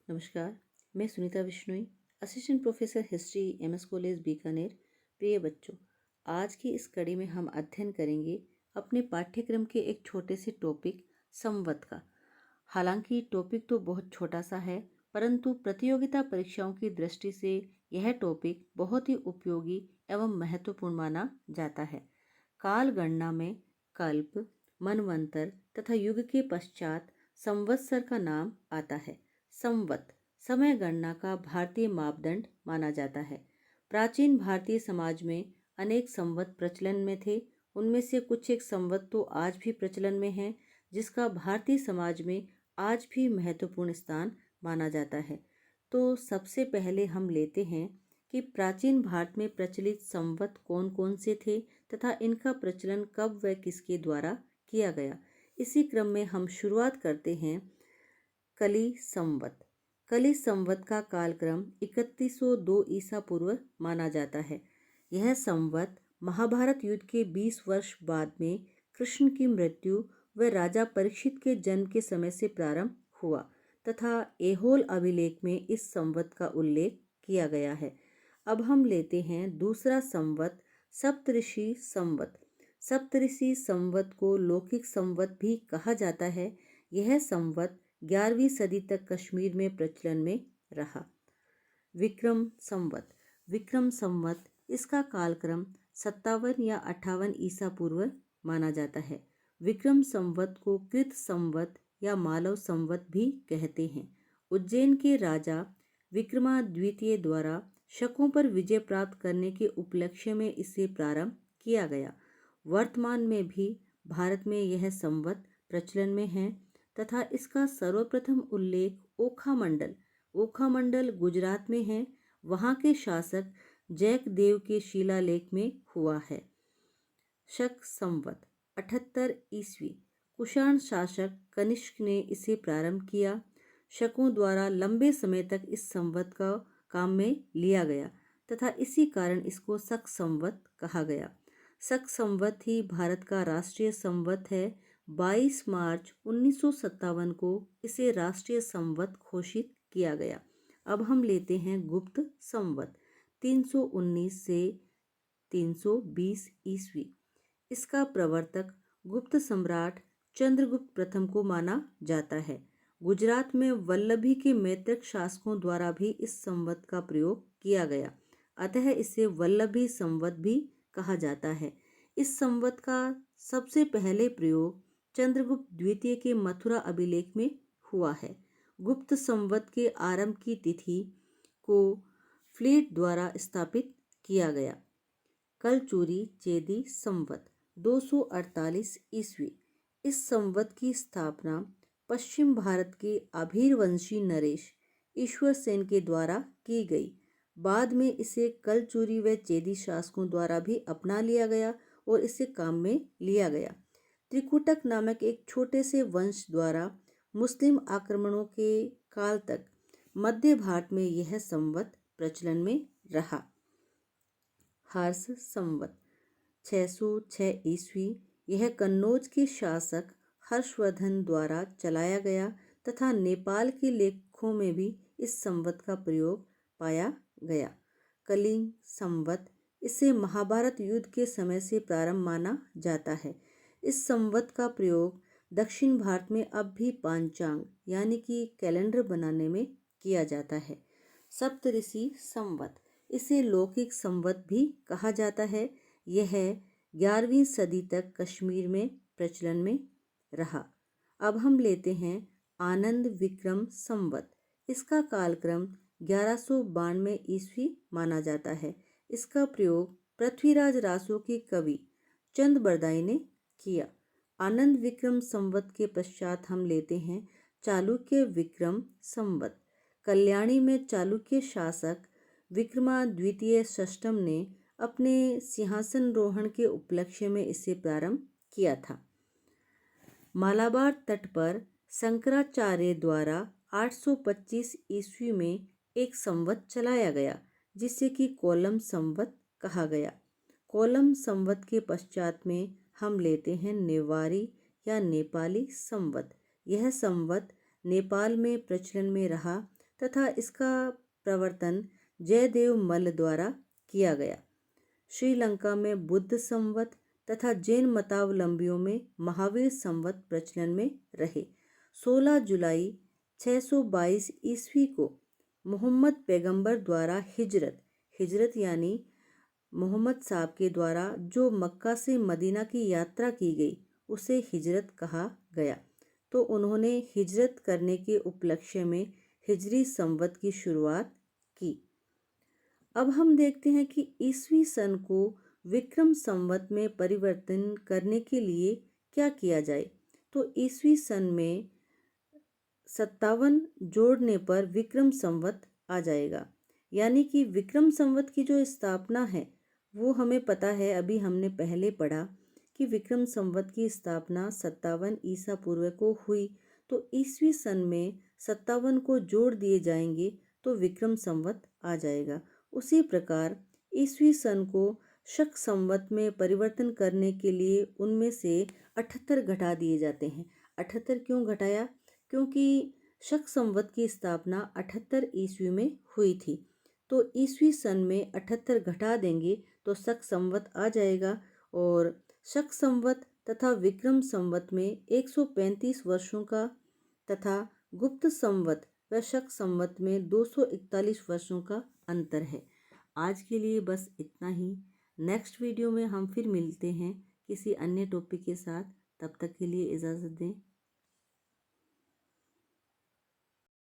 नमस्कार। मैं Sunita Bishnoi, assistant professor history, MS college Bikaner. प्रिय बच्चों, आज की इस कड़ी में हम अध्ययन करेंगे अपने पाठ्यक्रम के एक छोटे से टॉपिक संवत का। हालांकि टॉपिक तो बहुत छोटा सा है, परंतु प्रतियोगिता परीक्षाओं की दृष्टि से यह टॉपिक बहुत ही उपयोगी एवं महत्वपूर्ण माना जाता है। काल गणना में कल्प, मनवंतर तथा युग के पश्चात संवत्सर का नाम आता है। संवत समय गणना का भारतीय मापदंड माना जाता है। प्राचीन भारतीय समाज में अनेक संवत प्रचलन में थे। उनमें से कुछ एक संवत तो आज भी प्रचलन में है, जिसका भारतीय समाज में आज भी महत्वपूर्ण स्थान माना जाता है। तो सबसे पहले हम लेते हैं कि प्राचीन भारत में प्रचलित संवत कौन कौन से थे तथा इनका प्रचलन कब व किसके द्वारा किया गया। इसी क्रम में हम शुरुआत करते हैं कली संवत। कली संवत का कालक्रम 3102 ईसा पूर्व माना जाता है। यह संवत महाभारत युद्ध के 20 वर्ष बाद में कृष्ण की मृत्यु व राजा परीक्षित के जन्म के समय से प्रारंभ हुआ तथा ऐहोल अभिलेख में इस संवत का उल्लेख किया गया है। अब हम लेते हैं दूसरा संवत, सप्तऋषि संवत। सप्तऋषि संवत को लौकिक संवत भी कहा जाता है। यह संवत 11वीं सदी तक कश्मीर में प्रचलन में रहा। विक्रम संवत। विक्रम संवत, इसका कालक्रम 57 या 58 ईसा पूर्व माना जाता है। विक्रम संवत को कृत संवत या मालव संवत भी कहते हैं। उज्जैन के राजा विक्रमाद्वितीय द्वारा शकों पर विजय प्राप्त करने के उपलक्ष्य में इसे प्रारंभ किया गया। वर्तमान में भी भारत में यह संवत प्रचलन में है तथा इसका सर्वप्रथम उल्लेख ओखा मंडल गुजरात में है। वहाँ के शासक जैक देव के शिलालेख में हुआ है। शक संवत 78 ईस्वी, कुषाण शासक कनिष्क ने इसे प्रारंभ किया। शकों द्वारा लंबे समय तक इस संवत का काम में लिया गया तथा इसी कारण इसको शक संवत कहा गया। शक संवत ही भारत का राष्ट्रीय संवत है। 22 मार्च 1957 को इसे राष्ट्रीय संवत घोषित किया गया। अब हम लेते हैं गुप्त संवत 319 से 320 ईस्वी। इसका प्रवर्तक गुप्त सम्राट चंद्रगुप्त प्रथम को माना जाता है। गुजरात में वल्लभी के मैत्रक शासकों द्वारा भी इस संवत का प्रयोग किया गया, अतः इसे वल्लभी संवत भी कहा जाता है। इस संवत का सबसे पहले प्रयोग चंद्रगुप्त द्वितीय के मथुरा अभिलेख में हुआ है। गुप्त संवत के आरंभ की तिथि को फ्लीट द्वारा स्थापित किया गया। कलचुरी चेदी संवत 248 ईस्वी। इस संवत की स्थापना पश्चिम भारत के अभीरवंशी नरेश ईश्वर सेन के द्वारा की गई। बाद में इसे कलचुरी व चेदी शासकों द्वारा भी अपना लिया गया और इसे काम में लिया गया। त्रिकुटक नामक एक छोटे से वंश द्वारा मुस्लिम आक्रमणों के काल तक मध्य भारत में यह संवत प्रचलन में रहा। हर्ष संवत 606 ईस्वी। यह कन्नौज के शासक हर्षवर्धन द्वारा चलाया गया तथा नेपाल के लेखों में भी इस संवत का प्रयोग पाया गया। कलिंग संवत, इसे महाभारत युद्ध के समय से प्रारंभ माना जाता है। इस संवत का प्रयोग दक्षिण भारत में अब भी पांचांग यानी कि कैलेंडर बनाने में किया जाता है। सप्तऋषि संवत, इसे लौकिक संवत भी कहा जाता है। यह 11वीं सदी तक कश्मीर में प्रचलन में रहा। अब हम लेते हैं आनंद विक्रम संवत। इसका कालक्रम 1192 ईस्वी माना जाता है। इसका प्रयोग पृथ्वीराज रासो के कवि चंद बरदाई ने किया। आनंद विक्रम संवत के पश्चात हम लेते हैं चालुक्य विक्रम संवत। कल्याणी में चालुक्य शासक विक्रमाद्वितीय षष्ठम ने अपने सिंहासन रोहण के उपलक्ष्य में इसे प्रारंभ किया था। मालाबार तट पर शंकराचार्य द्वारा 825 ईस्वी में एक संवत चलाया गया, जिसे कि कोलम संवत कहा गया। कोलम संवत के पश्चात में हम लेते हैं नेवारी या नेपाली संवत। यह संवत नेपाल में प्रचलन में रहा तथा इसका प्रवर्तन जयदेव मल्ल द्वारा किया गया। श्रीलंका में बुद्ध संवत तथा जैन मतावलंबियों में महावीर संवत प्रचलन में रहे। 16 जुलाई 622 ईस्वी को मोहम्मद पैगंबर द्वारा हिजरत यानी मोहम्मद साहब के द्वारा जो मक्का से मदीना की यात्रा की गई उसे हिजरत कहा गया। तो उन्होंने हिजरत करने के उपलक्ष्य में हिजरी संवत की शुरुआत की। अब हम देखते हैं कि ईसवी सन को विक्रम संवत में परिवर्तन करने के लिए क्या किया जाए। तो ईसवी सन में 57 जोड़ने पर विक्रम संवत आ जाएगा। यानी कि विक्रम संवत की जो स्थापना है वो हमें पता है, अभी हमने पहले पढ़ा कि विक्रम संवत की स्थापना 57 ईसा पूर्व को हुई। तो ईसवी सन में 57 को जोड़ दिए जाएंगे तो विक्रम संवत आ जाएगा। उसी प्रकार ईसवी सन को शक संवत में परिवर्तन करने के लिए उनमें से 78 घटा दिए जाते हैं। 78 क्यों घटाया? क्योंकि शक संवत की स्थापना 78 ईस्वी में हुई थी। तो ईस्वी सन में 78 घटा देंगे तो शक संवत आ जाएगा और शक संवत तथा विक्रम संवत में 135 वर्षों का तथा गुप्त संवत व शक संवत में 241 वर्षों का अंतर है। आज के लिए बस इतना ही। नेक्स्ट वीडियो में हम फिर मिलते हैं किसी अन्य टॉपिक के साथ। तब तक के लिए इजाज़त दें।